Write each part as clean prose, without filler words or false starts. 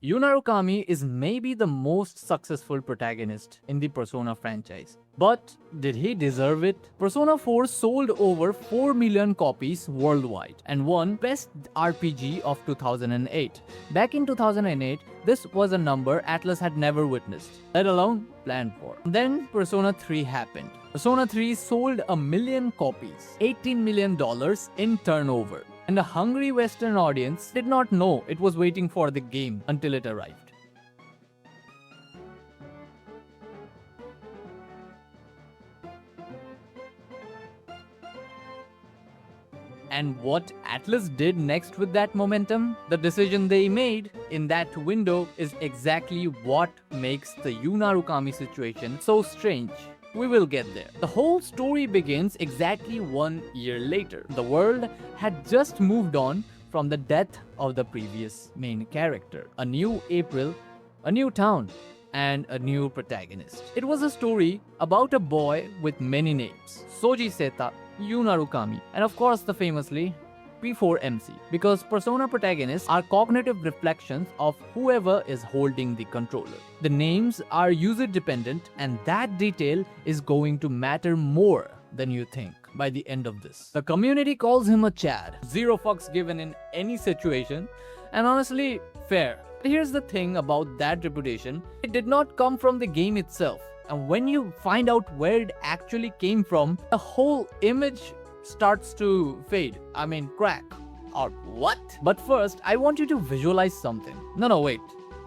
Yu Narukami is maybe the most successful protagonist in the Persona franchise. But did he deserve it? Persona 4 sold over 4 million copies worldwide and won Best RPG of 2008. Back in 2008, this was a number Atlus had never witnessed, let alone planned for. Then Persona 3 happened. Persona 3 sold a million copies, $18 million in turnover. And a hungry Western audience did not know it was waiting for the game until it arrived. And what Atlus did next with that momentum, the decision they made in that window, is exactly what makes the Yu Narukami situation so strange. We will get there. The whole story begins exactly 1 year later. The world had just moved on from the death of the previous main character. A new April, a new town, and a new protagonist. It was a story about a boy with many names. Soji Seta, Yu Narukami, and of course the famously P4MC, because Persona protagonists are cognitive reflections of whoever is holding the controller. The names are user dependent, and that detail is going to matter more than you think by the end of this. The community calls him a Chad, zero fucks given in any situation, and honestly, fair. But here's the thing about that reputation, it did not come from the game itself, and when you find out where it actually came from, the whole image starts to fade. I mean, crack. Or what? But first, I want you to visualize something. No, wait.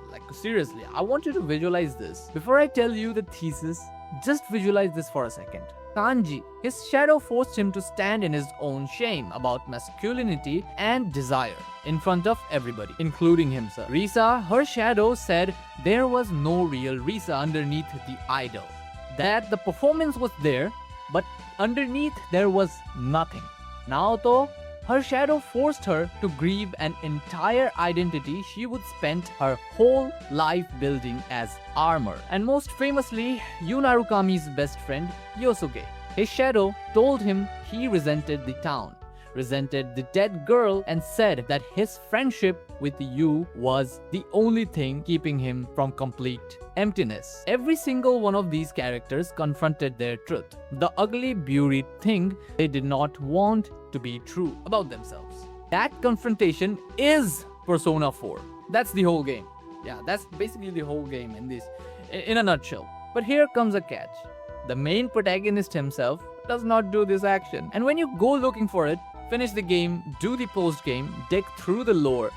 Like, seriously, I want you to visualize this. Before I tell you the thesis, just visualize this for a second. Kanji, his shadow forced him to stand in his own shame about masculinity and desire in front of everybody, including himself. Risa, her shadow said there was no real Risa underneath the idol. That the performance was there, but underneath there was nothing. Naoto, her shadow forced her to grieve an entire identity she would spend her whole life building as armor. And most famously, Yu Narukami's best friend, Yosuke. His shadow told him he resented the town, resented the dead girl, and said that his friendship with Yu was the only thing keeping him from complete emptiness. Every single one of these characters confronted their truth, the ugly, buried thing they did not want to be true about themselves. That confrontation is Persona 4. That's the whole game. Yeah, that's basically the whole game in a nutshell. But here comes a catch. The main protagonist himself does not do this action. And when you go looking for it, finish the game, do the post-game, dig through the lore,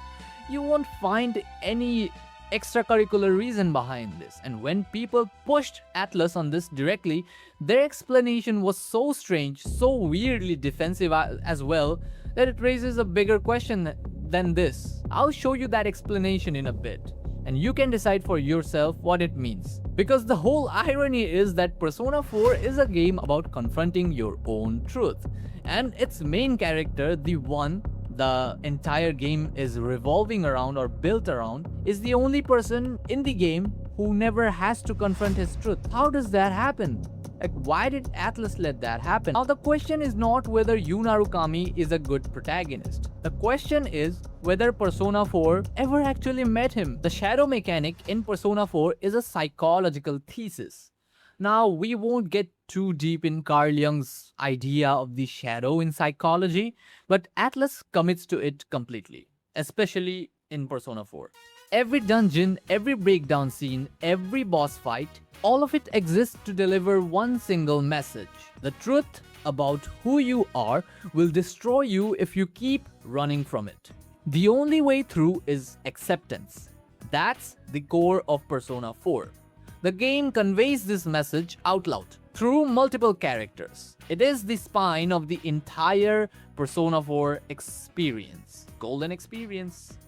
you won't find any extracurricular reason behind this. And when people pushed Atlus on this directly, their explanation was so strange, so weirdly defensive as well, that it raises a bigger question than this. I'll show you that explanation in a bit, and you can decide for yourself what it means. Because the whole irony is that Persona 4 is a game about confronting your own truth, and its main character, the one the entire game is revolving around or built around, is the only person in the game who never has to confront his truth. How does that happen? Like, why did Atlus let that happen? Now, the question is not whether Yu Narukami is a good protagonist. The question is whether Persona 4 ever actually met him. The shadow mechanic in Persona 4 is a psychological thesis. Now, we won't get too deep in Carl Jung's idea of the shadow in psychology, but Atlus commits to it completely, especially in Persona 4. Every dungeon, every breakdown scene, every boss fight, all of it exists to deliver one single message. The truth about who you are will destroy you if you keep running from it. The only way through is acceptance. That's the core of Persona 4. The game conveys this message out loud through multiple characters. It is the spine of the entire Persona 4 experience. Golden experience.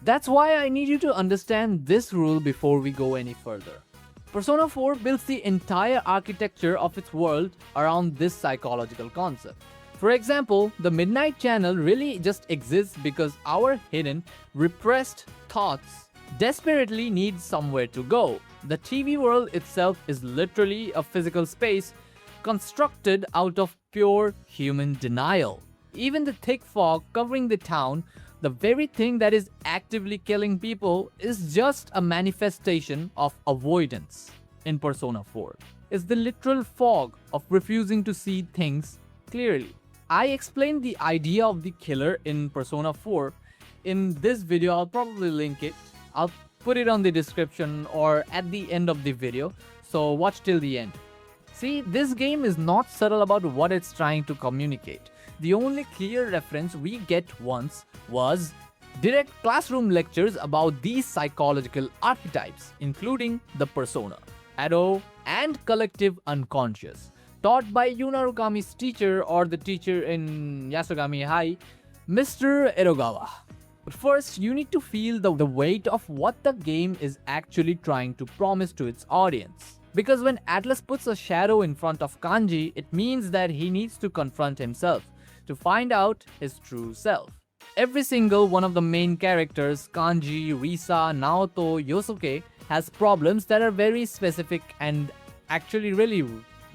That's why I need you to understand this rule before we go any further. Persona 4 builds the entire architecture of its world around this psychological concept. For example, the Midnight Channel really just exists because our hidden, repressed thoughts desperately need somewhere to go. The TV world itself is literally a physical space constructed out of pure human denial. Even the thick fog covering the town, The very thing that is actively killing people is just a manifestation of avoidance in Persona 4. It's the literal fog of refusing to see things clearly. I explained the idea of the killer in Persona 4 in this video. I'll probably link it. I'll put it on the description or at the end of the video, so watch till the end. See, this game is not subtle about what it's trying to communicate. The only clear reference we get once was direct classroom lectures about these psychological archetypes, including the persona, shadow, and collective unconscious, taught by Narukami's teacher or the teacher in Yasogami High, Mr. Edogawa. But first, you need to feel the weight of what the game is actually trying to promise to its audience. Because when Atlas puts a shadow in front of Kanji, it means that he needs to confront himself to find out his true self. Every single one of the main characters, Kanji, Risa, Naoto, Yosuke, has problems that are very specific and actually really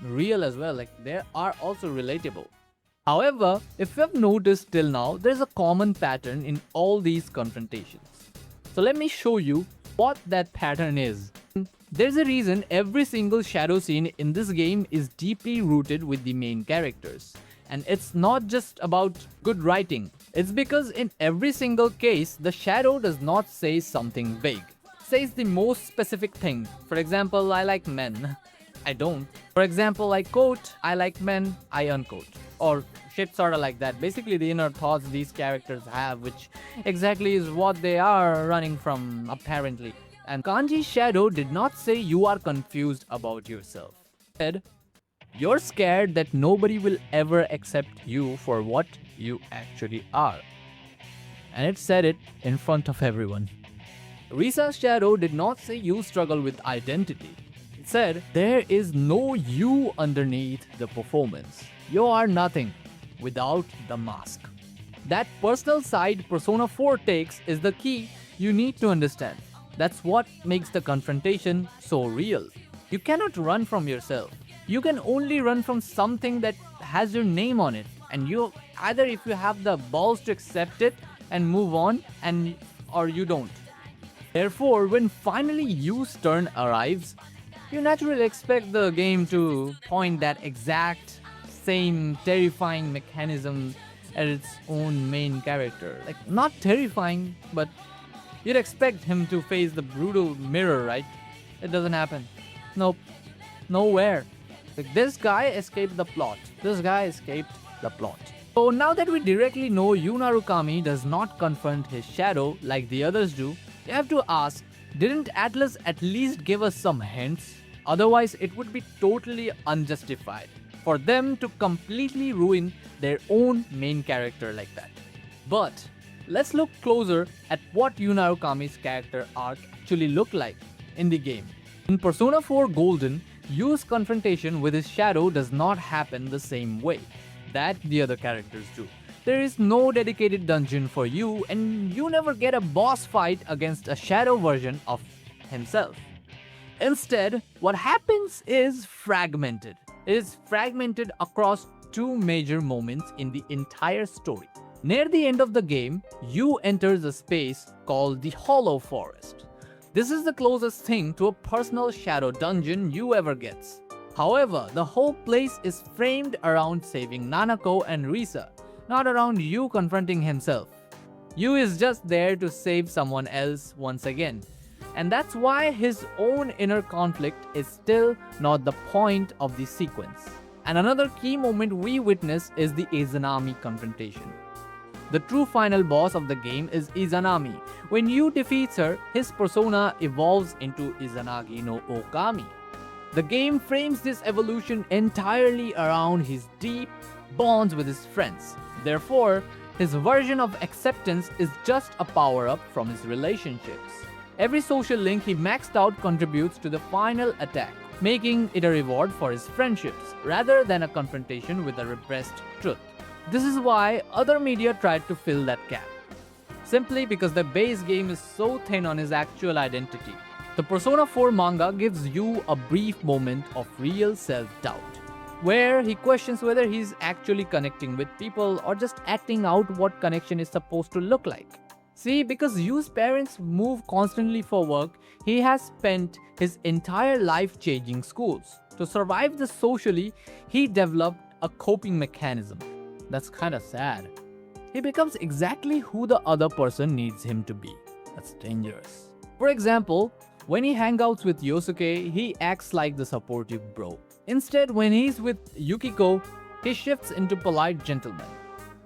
real as well. Like, they are also relatable. However, if you have noticed till now, there's a common pattern in all these confrontations. So let me show you what that pattern is. There's a reason every single shadow scene in this game is deeply rooted with the main characters. And it's not just about good writing. It's because in every single case, the shadow does not say something vague. It says the most specific thing. For example, I like men. I don't. For example, I quote, I like men, I unquote. Or shit sorta like that. Basically the inner thoughts these characters have, which exactly is what they are running from, apparently. And Kanji's shadow did not say you are confused about yourself. It said, you're scared that nobody will ever accept you for what you actually are. And it said it in front of everyone. Risa's shadow did not say you struggle with identity. It said, there is no you underneath the performance. You are nothing without the mask. That personal side Persona 4 takes is the key you need to understand. That's what makes the confrontation so real. You cannot run from yourself. You can only run from something that has your name on it. And you either if you have the balls to accept it and move on, or you don't. Therefore, when finally Yu's turn arrives, you naturally expect the game to point that exact same terrifying mechanism at its own main character. Like, not terrifying, but you'd expect him to face the brutal mirror, right? It doesn't happen. Nope. Nowhere. Like, this guy escaped the plot. This guy escaped the plot. So now that we directly know Yu Narukami does not confront his shadow like the others do, you have to ask, didn't Atlas at least give us some hints? Otherwise, it would be totally unjustified for them to completely ruin their own main character like that. But let's look closer at what Yu Narukami's character arc actually looked like in the game. In Persona 4 Golden, Yu's confrontation with his shadow does not happen the same way that the other characters do. There is no dedicated dungeon for Yu, and you never get a boss fight against a shadow version of himself. Instead, what happens is fragmented. It is fragmented across two major moments in the entire story. Near the end of the game, Yu enters a space called the Hollow Forest. This is the closest thing to a personal shadow dungeon Yu ever gets. However, the whole place is framed around saving Nanako and Risa, not around Yu confronting himself. Yu is just there to save someone else once again. And that's why his own inner conflict is still not the point of the sequence. And another key moment we witness is the Izanami confrontation. The true final boss of the game is Izanami. When Yu defeats her, his persona evolves into Izanagi no Okami. The game frames this evolution entirely around his deep bonds with his friends. Therefore, his version of acceptance is just a power-up from his relationships. Every social link he maxed out contributes to the final attack, making it a reward for his friendships, rather than a confrontation with a repressed truth. This is why other media tried to fill that gap. Simply because the base game is so thin on his actual identity. The Persona 4 manga gives you a brief moment of real self-doubt. where he questions whether he's actually connecting with people or just acting out what connection is supposed to look like. See, because Yu's parents move constantly for work, he has spent his entire life changing schools. To survive this socially, he developed a coping mechanism. That's kind of sad. He becomes exactly who the other person needs him to be. That's dangerous. For example, when he hangs out with Yosuke, he acts like the supportive bro. Instead, when he's with Yukiko, he shifts into polite gentleman.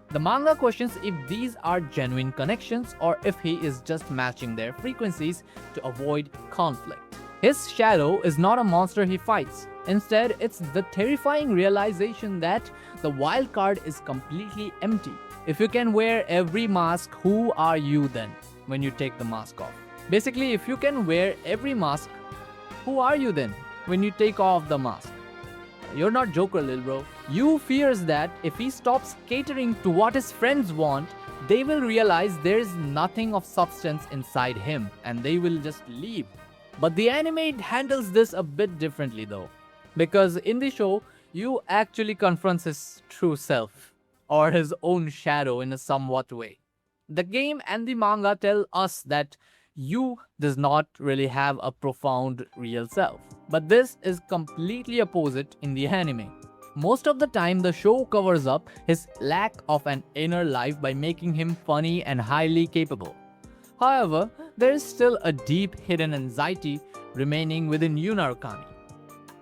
The manga questions if these are genuine connections or if he is just matching their frequencies to avoid conflict. His shadow is not a monster he fights. Instead, it's the terrifying realization that the wild card is completely empty. If you can wear every mask, who are you then when you take the mask off? Basically, if you can wear every mask, who are you then when you take off the mask? You're not Joker, lil bro. Yu fears that if he stops catering to what his friends want, they will realize there's nothing of substance inside him and they will just leave. But the anime handles this a bit differently though. Because in the show, Yu actually confronts his true self, or his own shadow in a somewhat way. The game and the manga tell us that Yu does not really have a profound real self. But this is completely opposite in the anime. Most of the time, the show covers up his lack of an inner life by making him funny and highly capable. However, there is still a deep hidden anxiety remaining within Yu Narukami.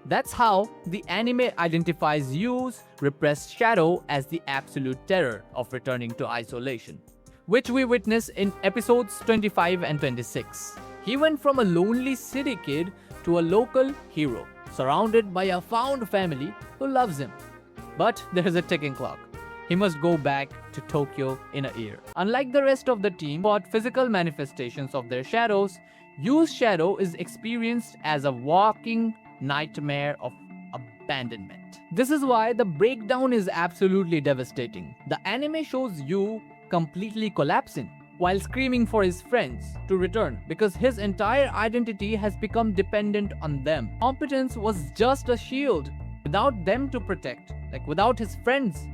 That's how the anime identifies Yu's repressed shadow as the absolute terror of returning to isolation, which we witness in episodes 25 and 26. He went from a lonely city kid to a local hero, surrounded by a found family who loves him. But there is a ticking clock. He must go back to Tokyo in a year. Unlike the rest of the team, what physical manifestations of their shadows, Yu's shadow is experienced as a walking nightmare of abandonment. This is why the breakdown is absolutely devastating. The anime shows Yu completely collapsing while screaming for his friends to return because his entire identity has become dependent on them. Competence was just a shield. Without them to protect, like without his friends,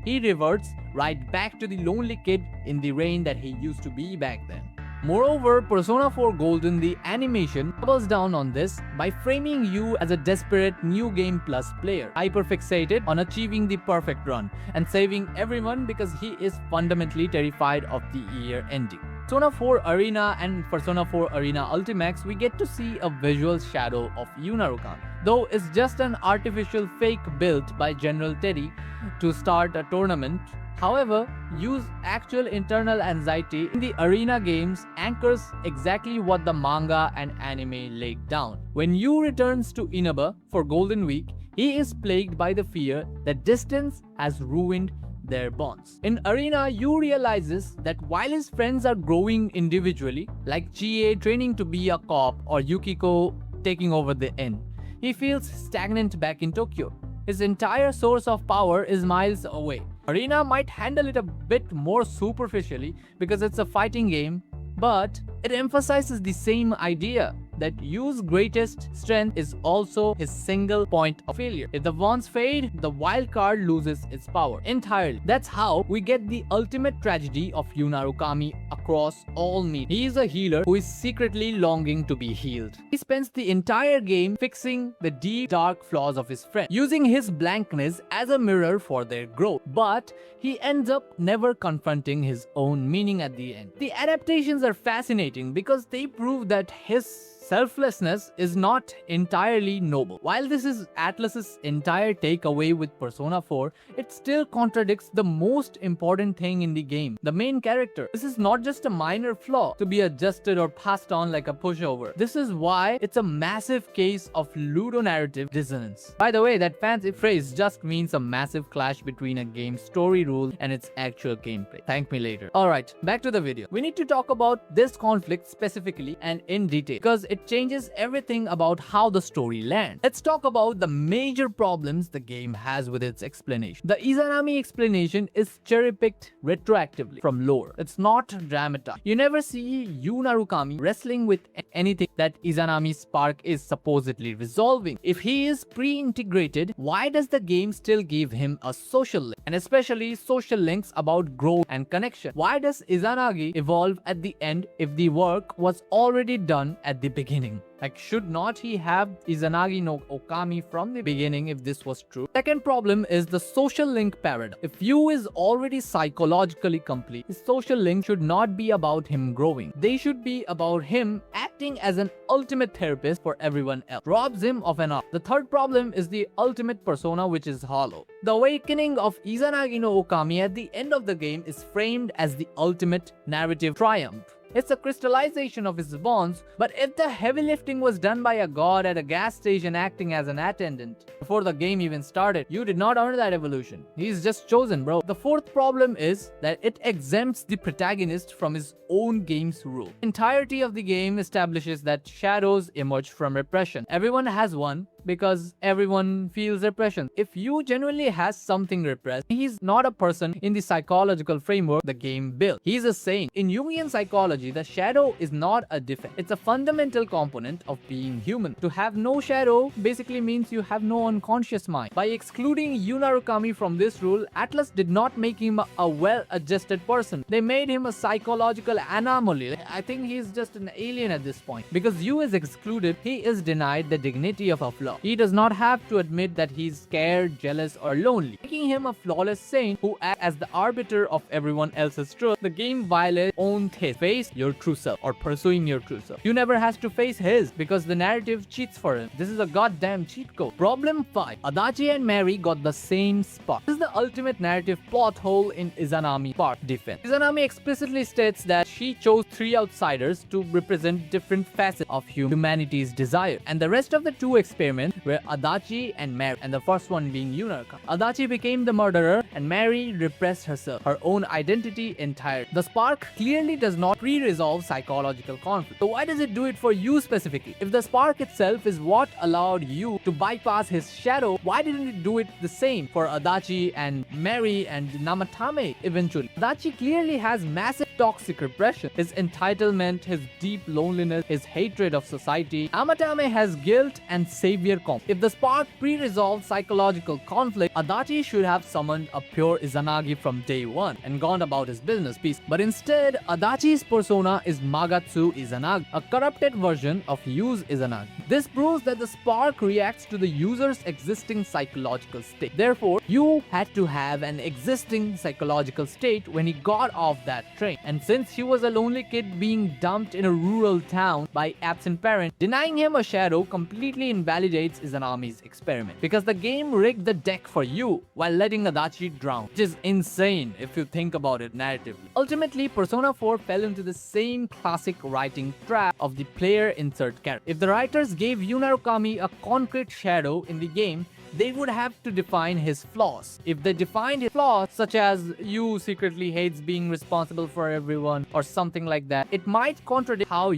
he reverts right back to the lonely kid in the rain that he used to be back then. Moreover, Persona 4 Golden, the animation, doubles down on this by framing Yu as a desperate New Game Plus player, hyperfixated on achieving the perfect run and saving everyone because he is fundamentally terrified of the year ending. Persona 4 Arena and Persona 4 Arena Ultimax, we get to see a visual shadow of Yu Narukami, though it's just an artificial fake built by General Teddy to start a tournament. However, Yu's actual internal anxiety in the arena games anchors exactly what the manga and anime laid down. When Yu returns to Inaba for Golden Week, he is plagued by the fear that distance has ruined their bonds. In Arena, Yu realizes that while his friends are growing individually, like Chie training to be a cop or Yukiko taking over the inn, he feels stagnant back in Tokyo. His entire source of power is miles away. Arena might handle it a bit more superficially because it's a fighting game, but it emphasizes the same idea that Yu's greatest strength is also his single point of failure. If the wands fade, the wild card loses its power entirely. That's how we get the ultimate tragedy of Yu Narukami across all media. He is a healer who is secretly longing to be healed. He spends the entire game fixing the deep, dark flaws of his friend, using his blankness as a mirror for their growth. But he ends up never confronting his own meaning at the end. The adaptations are fascinating because they prove that his selflessness is not entirely noble. While this is Atlus's entire takeaway with Persona 4, it still contradicts the most important thing in the game, the main character. This is not just a minor flaw to be adjusted or passed on like a pushover. This is why it's a massive case of Ludo-narrative dissonance. By the way, that fancy phrase just means a massive clash between a game's story rule and its actual gameplay. Thank me later. Alright, back to the video. We need to talk about this conflict specifically and in detail because it changes everything about how the story lands. Let's talk about the major problems the game has with its explanation. The Izanami explanation is cherry-picked retroactively from lore. It's not dramatized. You never see Yu Narukami wrestling with anything that Izanami's spark is supposedly resolving. If he is pre-integrated, why does the game still give him a social link? And especially social links about growth and connection. Why does Izanagi evolve at the end if the work was already done at the beginning? Like, should not he have Izanagi no Okami from the beginning if this was true? Second problem is the social link paradox. If Yu is already psychologically complete, his social link should not be about him growing. They should be about him acting as an ultimate therapist for everyone else. Robs him of an arc. The third problem is the ultimate persona, which is hollow. The awakening of Izanagi no Okami at the end of the game is framed as the ultimate narrative triumph. It's a crystallization of his bonds, but if the heavy lifting was done by a god at a gas station acting as an attendant before the game even started, you did not earn that evolution. He's just chosen, bro. The fourth problem is that it exempts the protagonist from his own game's rule. The entirety of the game establishes that shadows emerge from repression. Everyone has one, because everyone feels repression. If Yu genuinely has something repressed, he's not a person in the psychological framework the game built. He's a saint. In Jungian psychology, the shadow is not a defect. It's a fundamental component of being human. To have no shadow basically means you have no unconscious mind. By excluding Yu Narukami from this rule, Atlas did not make him a well-adjusted person. They made him a psychological anomaly. I think he's just an alien at this point. Because Yu is excluded, he is denied the dignity of a flaw. He does not have to admit that he's scared, jealous, or lonely. Making him a flawless saint who acts as the arbiter of everyone else's truth, the game violates own taste. Face your true self, or pursuing your true self. You never has to face his because the narrative cheats for him. This is a goddamn cheat code. Problem 5. Adachi and Mary got the same spark. This is the ultimate narrative plot hole in Izanami's spark defense. Izanami explicitly states that she chose 3 outsiders to represent different facets of humanity's desire, and the rest of the 2 experiments were Adachi and Mary, and the first one being Yu Narukami. Adachi became the murderer and Mary repressed herself, her own identity entirely. The spark clearly does not pre-resolve psychological conflict. So why does it do it for Yu specifically? If the spark itself is what allowed Yu to bypass his shadow, why didn't it do it the same for Adachi and Mary and Namatame eventually? Adachi clearly has massive toxic repression, his entitlement, his deep loneliness, his hatred of society. Namatame has guilt and savior complex. If the spark pre-resolved psychological conflict, Adachi should have summoned a pure Izanagi from day one and gone about his business peace. But instead, Adachi's persona is Magatsu Izanagi, a corrupted version of Yu's Izanagi. This proves that the spark reacts to the user's existing psychological state. Therefore, Yu had to have an existing psychological state when he got off that train. And since he was a lonely kid being dumped in a rural town by absent parents, denying him a shadow completely invalidates Izanami's experiment. Because the game rigged the deck for Yu while letting Adachi drown, which is insane if you think about it narratively. Ultimately, Persona 4 fell into the same classic writing trap of the player insert character. If the writers gave Yu Narukami a concrete shadow in the game, they would have to define his flaws. If they defined his flaws, such as Yu secretly hates being responsible for everyone or something like that, it might contradict how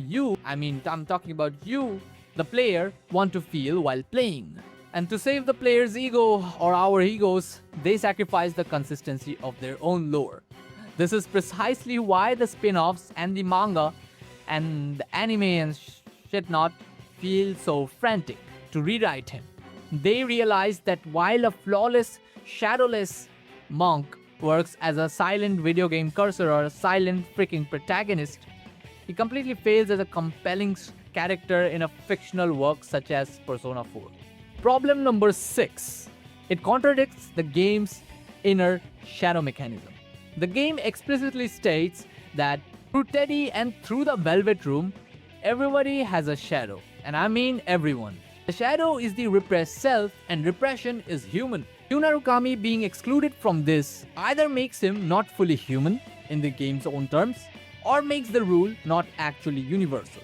I'm talking about you, the player, want to feel while playing. And to save the player's ego or our egos, they sacrifice the consistency of their own lore. This is precisely why the spin-offs and the manga and the anime and shit not feel so frantic to rewrite him. They realize that while a flawless, shadowless monk works as a silent video game cursor or a silent freaking protagonist, he completely fails as a compelling character in a fictional work such as Persona 4. Problem number 6. It contradicts the game's inner shadow mechanism. The game explicitly states that through Teddy and through the Velvet Room, everybody has a shadow. And I mean everyone. The shadow is the repressed self, and repression is human. Yu Narukami being excluded from this either makes him not fully human in the game's own terms, or makes the rule not actually universal,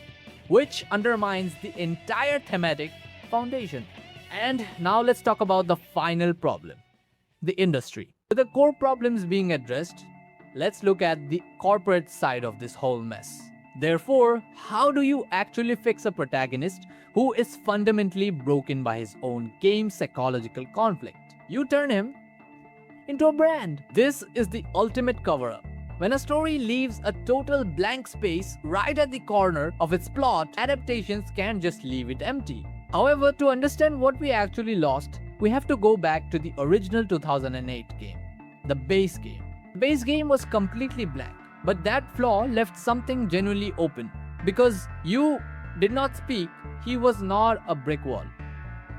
which undermines the entire thematic foundation. And now let's talk about the final problem, the industry. With the core problems being addressed, let's look at the corporate side of this whole mess. Therefore, how do you actually fix a protagonist who is fundamentally broken by his own game psychological conflict? You turn him into a brand. This is the ultimate cover-up. When a story leaves a total blank space right at the corner of its plot, adaptations can't just leave it empty. However, to understand what we actually lost, we have to go back to the original 2008 game, the base game. The base game was completely blank, but that flaw left something genuinely open. Because you did not speak, he was not a brick wall.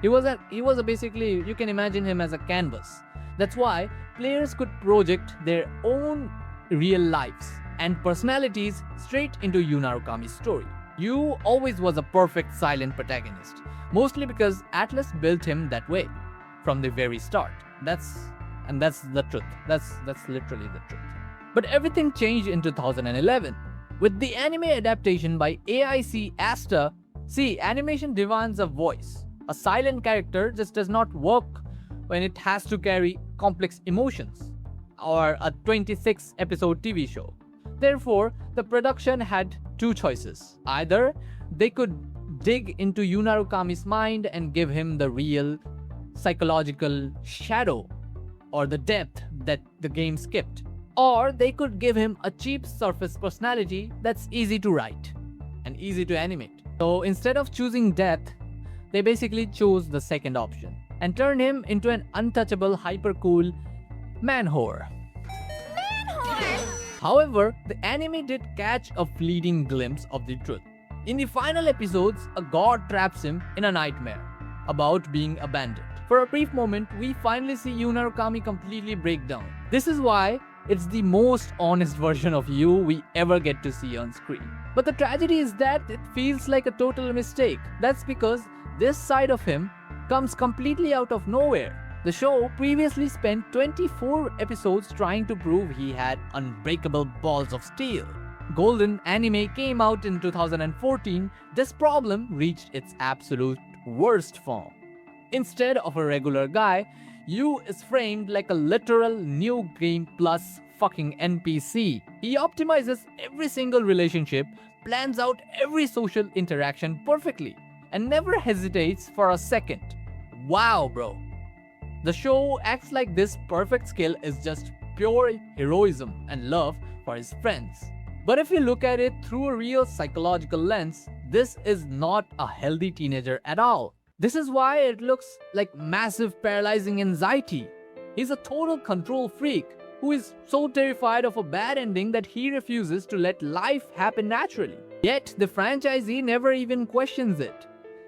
He was basically, you can imagine him as a canvas. That's why players could project their own real lives and personalities straight into Yu Narukami's story. Yu always was a perfect silent protagonist, mostly because Atlas built him that way from the very start. That's the truth. That's literally the truth. But everything changed in 2011 with the anime adaptation by AIC Asta. See, animation demands a voice. A silent character just does not work when it has to carry complex emotions, or a 26-episode TV show. Therefore, the production had two choices. Either they could dig into Yu Narukami's mind and give him the real psychological shadow or the depth that the game skipped, or they could give him a cheap surface personality that's easy to write and easy to animate. So instead of choosing depth, they basically chose the second option and turned him into an untouchable, hyper-cool man-whore. However, the anime did catch a fleeting glimpse of the truth. In the final episodes, a god traps him in a nightmare about being abandoned. For a brief moment, we finally see Yu Narukami completely break down. This is why it's the most honest version of Yu we ever get to see on screen. But the tragedy is that it feels like a total mistake. That's because this side of him comes completely out of nowhere. The show previously spent 24 episodes trying to prove he had unbreakable balls of steel. Golden anime came out in 2014. This problem reached its absolute worst form. Instead of a regular guy, Yu is framed like a literal new game plus fucking NPC. He optimizes every single relationship, plans out every social interaction perfectly, and never hesitates for a second. Wow, bro. The show acts like this perfect skill is just pure heroism and love for his friends. But if you look at it through a real psychological lens, this is not a healthy teenager at all. This is why it looks like massive paralyzing anxiety. He's a total control freak who is so terrified of a bad ending that he refuses to let life happen naturally. Yet the franchisee never even questions it.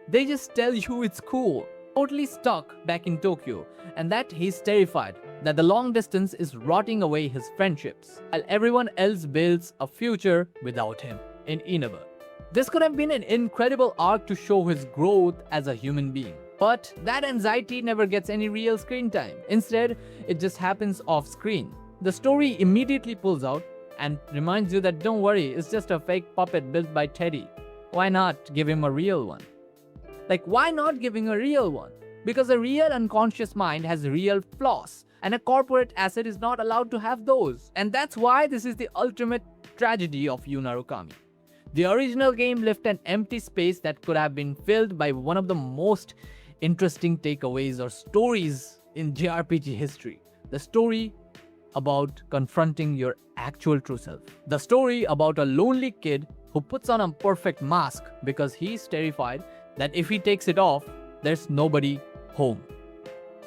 They just tell you it's cool. Totally stuck back in Tokyo, and that he's terrified that the long distance is rotting away his friendships, while everyone else builds a future without him in Inaba. This could have been an incredible arc to show his growth as a human being. But that anxiety never gets any real screen time. Instead, it just happens off screen. The story immediately pulls out and reminds you that don't worry, it's just a fake puppet built by Teddy. Why not give him a real one? Why not giving a real one? Because a real unconscious mind has real flaws, and a corporate asset is not allowed to have those. And that's why this is the ultimate tragedy of Yu Narukami. The original game left an empty space that could have been filled by one of the most interesting takeaways or stories in JRPG history. The story about confronting your actual true self. The story about a lonely kid who puts on a perfect mask because he's terrified that if he takes it off, there's nobody home.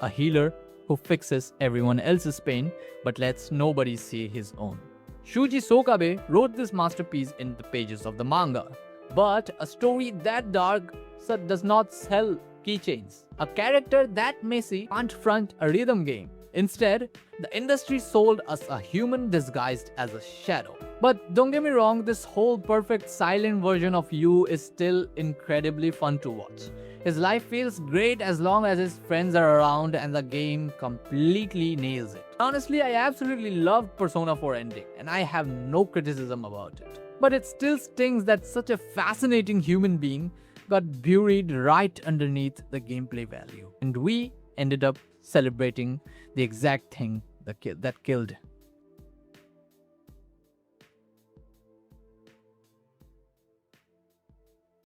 A healer who fixes everyone else's pain but lets nobody see his own. Shuji Sokabe wrote this masterpiece in the pages of the manga. But a story that dark does not sell keychains. A character that messy can't front a rhythm game. Instead, the industry sold us a human disguised as a shadow. But don't get me wrong, this whole perfect silent version of Yu is still incredibly fun to watch. His life feels great as long as his friends are around and the game completely nails it. Honestly, I absolutely love Persona 4 ending and I have no criticism about it. But it still stings that such a fascinating human being got buried right underneath the gameplay value. And we ended up celebrating the exact thing that killed